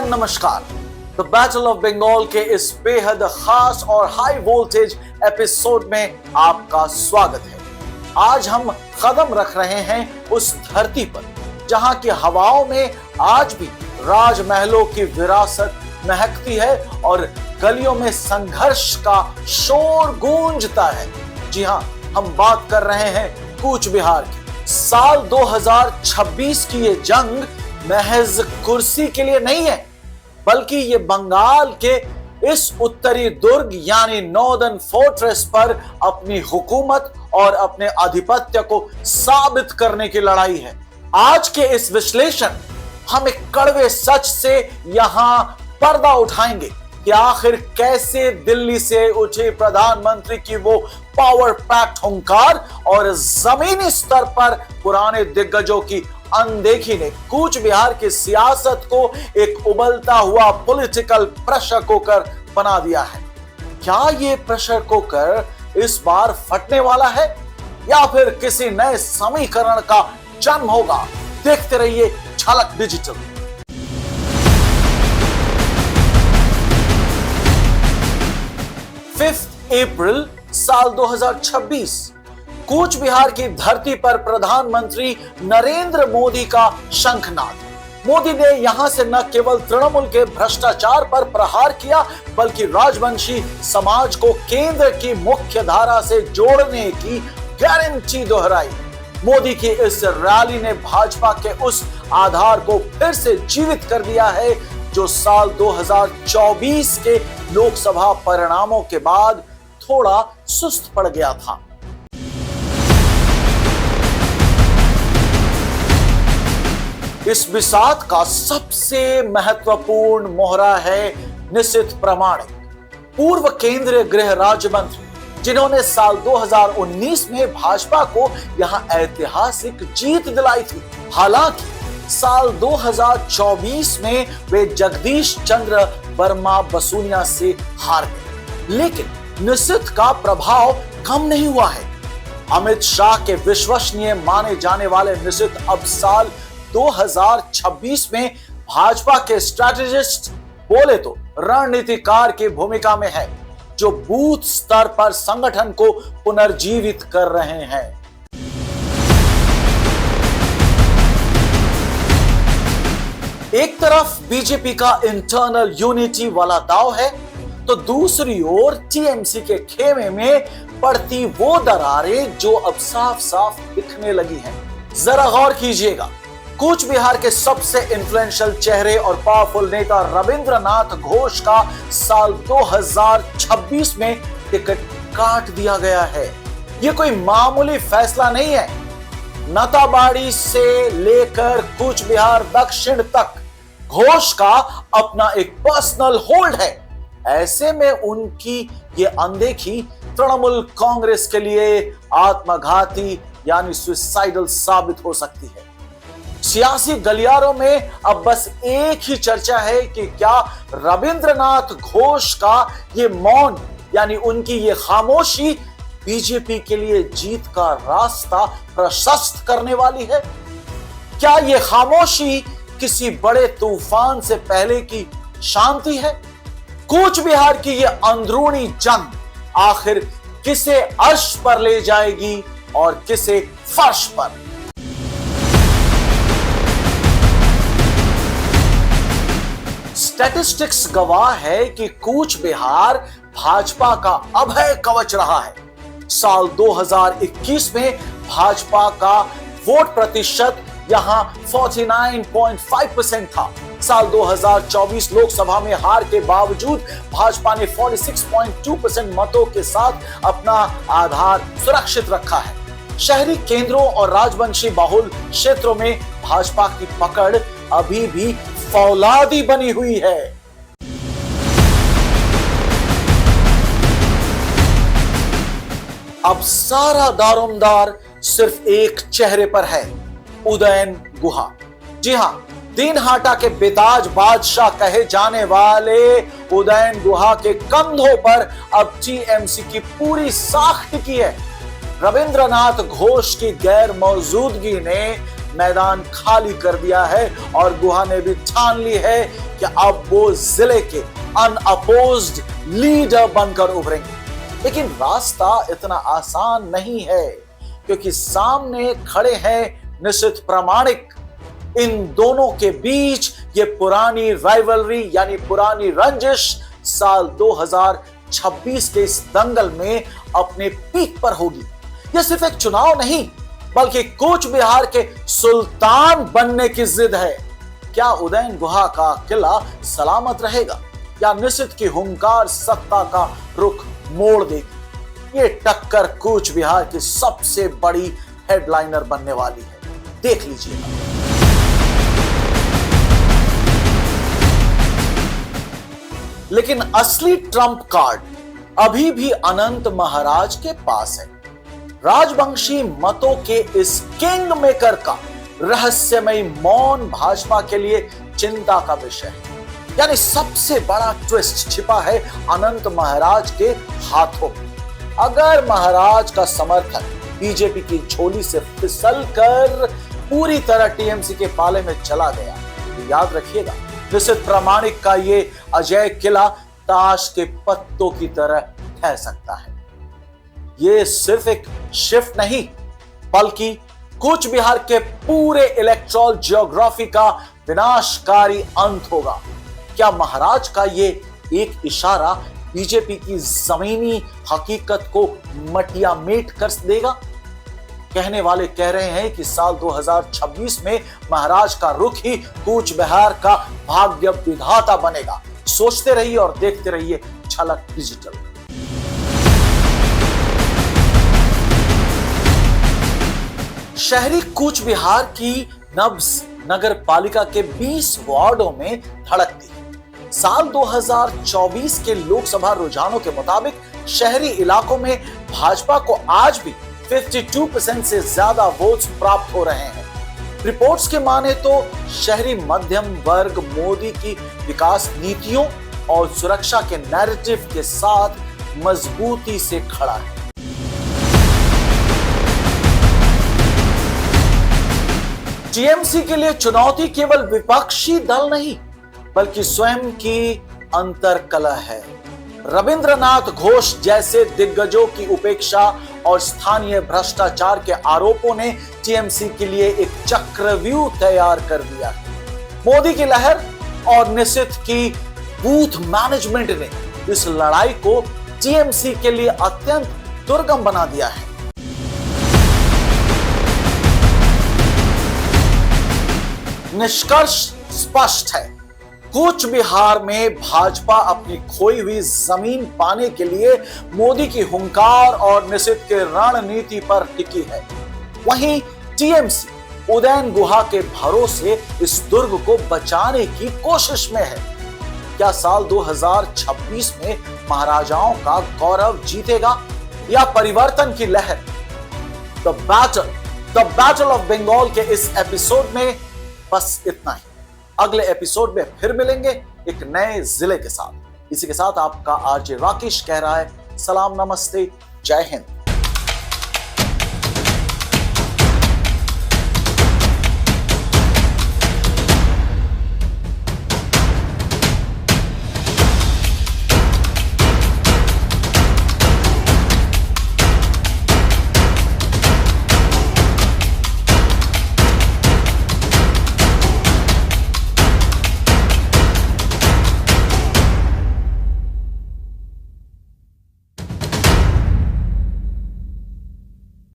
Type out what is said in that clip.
नमस्कार। The battle of Bengal के इस बेहद खास और हाई वोल्टेज एपिसोड में आपका स्वागत है। आज हम कदम रख रहे हैं उस धरती पर जहां की हवाओं में आज भी राजमहलों की विरासत महकती है और गलियों में संघर्ष का शोर गूंजता है। जी हां, हम बात कर रहे हैं कूच बिहार की। साल 2026 की ये जंग महज कुर्सी के लिए नहीं है, बल्कि ये बंगाल के इस उत्तरी दुर्ग यानी नॉर्दर्न फोर्ट्रेस पर अपनी हुकूमत और अपने आधिपत्य को साबित करने की लड़ाई है। आज के इस विश्लेषण हम एक कड़वे सच से यहां पर्दा उठाएंगे कि आखिर कैसे दिल्ली से उठे प्रधानमंत्री की वो पावर पैक्ट हुंकार और जमीनी स्तर पर पुराने दिग्गजों की अनदेखी ने कूच बिहार की सियासत को एक उबलता हुआ पॉलिटिकल प्रेशर कुकर बना दिया है। क्या ये प्रेशर कुकर इस बार फटने वाला है या फिर किसी नए समीकरण का जन्म होगा? देखते रहिए झलक डिजिटल। 5 अप्रैल साल 2026 कूच बिहार की धरती पर प्रधानमंत्री नरेंद्र मोदी का शंखनाद। मोदी ने यहां से न केवल तृणमूल के भ्रष्टाचार पर प्रहार किया, बल्कि राजवंशी समाज को केंद्र की मुख्य धारा से जोड़ने की गारंटी दोहराई। मोदी की इस रैली ने भाजपा के उस आधार को फिर से जीवित कर दिया है जो साल 2024 के लोकसभा परिणामों के बाद थोड़ा सुस्त पड़ गया था। इस बिसात का सबसे महत्वपूर्ण मोहरा है निशित प्रामाणिक, पूर्व केंद्रीय गृह राज्य मंत्री, जिन्होंने साल 2019 में भाजपा को यहां ऐतिहासिक जीत दिलाई थी। हालांकि साल 2024 में वे जगदीश चंद्र वर्मा बसूनिया से हार गए, लेकिन निशित का प्रभाव कम नहीं हुआ है। अमित शाह के विश्वसनीय माने जाने वाले निशित अब साल 2026 में भाजपा के स्ट्रैटेजिस्ट बोले तो रणनीतिकार की भूमिका में है, जो बूथ स्तर पर संगठन को पुनर्जीवित कर रहे हैं। एक तरफ बीजेपी का इंटरनल यूनिटी वाला दाव है, तो दूसरी ओर टीएमसी के खेमे में पड़ती वो दरारें जो अब साफ साफ दिखने लगी हैं। जरा गौर कीजिएगा, कूच बिहार के सबसे इन्फ्लुएंशियल चेहरे और पावरफुल नेता रविंद्रनाथ घोष का साल 2026 में टिकट काट दिया गया है। यह कोई मामूली फैसला नहीं है। नताबाड़ी से लेकर कूच बिहार दक्षिण तक घोष का अपना एक पर्सनल होल्ड है। ऐसे में उनकी ये अनदेखी तृणमूल कांग्रेस के लिए आत्मघाती यानी सुसाइडल साबित हो सकती है। सियासी गलियारों में अब बस एक ही चर्चा है कि क्या रविंद्रनाथ घोष का ये मौन यानी उनकी ये खामोशी बीजेपी के लिए जीत का रास्ता प्रशस्त करने वाली है? क्या ये खामोशी किसी बड़े तूफान से पहले की शांति है? कूच बिहार की ये अंदरूनी जंग आखिर किसे अर्श पर ले जाएगी और किसे फर्श पर? स्टैटिस्टिक्स गवाह है कि कूच बिहार भाजपा का अभय कवच रहा है। साल 2021 में भाजपा का वोट प्रतिशत यहां 49.5% था। साल 2024 लोकसभा में हार के बावजूद भाजपा ने 46.2% मतों के साथ अपना आधार सुरक्षित रखा है। शहरी केंद्रों और राजवंशी बाहुल क्षेत्रों में भाजपा की पकड़ अभी भी फौलादी बनी हुई है। अब सारा दारोमदार सिर्फ एक चेहरे पर है, उदयन गुहा। जी हां, दीनहाटा के बेताज बादशाह कहे जाने वाले उदयन गुहा के कंधों पर अब टीएमसी की पूरी साख टिकी है। रविंद्रनाथ घोष की गैर मौजूदगी ने मैदान खाली कर दिया है और गुहा ने भी ठान ली है कि अब वो जिले के अनअपोज्ड लीडर बनकर उभरेंगे। लेकिन रास्ता इतना आसान नहीं है, क्योंकि सामने खड़े हैं निशित प्रामाणिक। इन दोनों के बीच ये पुरानी राइवलरी यानी पुरानी रंजिश साल 2026 के इस दंगल में अपने पीक पर होगी। यह सिर्फ एक चुनाव नहीं, बल्कि कूच बिहार के सुल्तान बनने की जिद है। क्या उदयन गुहा का किला सलामत रहेगा या निशित की हुंकार सत्ता का रुख मोड़ देगी? ये टक्कर कूच बिहार की सबसे बड़ी हेडलाइनर बनने वाली है, देख लीजिएगा। लेकिन असली ट्रंप कार्ड अभी भी अनंत महाराज के पास है। राजवंशी मतों के इस किंग मेकर का रहस्यमय मौन भाजपा के लिए चिंता का विषय है। यानी सबसे बड़ा ट्विस्ट छिपा है अनंत महाराज के हाथों में। अगर महाराज का समर्थन बीजेपी की झोली से फिसलकर पूरी तरह टीएमसी के पाले में चला गया, तो याद रखिएगा निशित प्रामाणिक का ये अजय किला ताश के पत्तों की तरह ठहर सकता है। ये सिर्फ एक शिफ्ट नहीं, बल्कि कूच बिहार के पूरे इलेक्ट्रल जियोग्राफी का विनाशकारी अंत होगा। क्या महाराज का ये एक इशारा बीजेपी की जमीनी हकीकत को मटियामेट कर देगा? कहने वाले कह रहे हैं कि साल 2026 में महाराज का रुख ही कूच बिहार का भाग्य विधाता बनेगा। सोचते रहिए और देखते रहिए झलक डिजिटल। शहरी कूच बिहार की नब्ज नगर पालिका के 20 वार्डों में धड़कती है। साल 2024 के लोकसभा रुझानों के मुताबिक शहरी इलाकों में भाजपा को आज भी 52% से ज्यादा वोट्स प्राप्त हो रहे हैं। रिपोर्ट्स के माने तो शहरी मध्यम वर्ग मोदी की विकास नीतियों और सुरक्षा के नैरेटिव के साथ मजबूती से खड़ा है। टीएमसी के लिए चुनौती केवल विपक्षी दल नहीं, बल्कि स्वयं की अंतरकलह है। रविंद्रनाथ घोष जैसे दिग्गजों की उपेक्षा और स्थानीय भ्रष्टाचार के आरोपों ने टीएमसी के लिए एक चक्रव्यूह तैयार कर दिया है। मोदी की लहर और निशित की बूथ मैनेजमेंट ने इस लड़ाई को टीएमसी के लिए अत्यंत दुर्गम बना दिया है। निष्कर्ष स्पष्ट है, कूच बिहार में भाजपा अपनी खोई हुई जमीन पाने के लिए मोदी की हुंकार और निशित के रणनीति पर टिकी है। वहीं टीएमसी उदयन गुहा के भरोसे इस दुर्ग को बचाने की कोशिश में है। क्या साल 2026 में महाराजाओं का गौरव जीतेगा या परिवर्तन की लहर? द बैटल ऑफ बंगाल के इस एपिसोड में बस इतना ही। अगले एपिसोड में फिर मिलेंगे एक नए जिले के साथ। इसी के साथ आपका आरजे राकेश कह रहा है सलाम, नमस्ते, जय हिंद।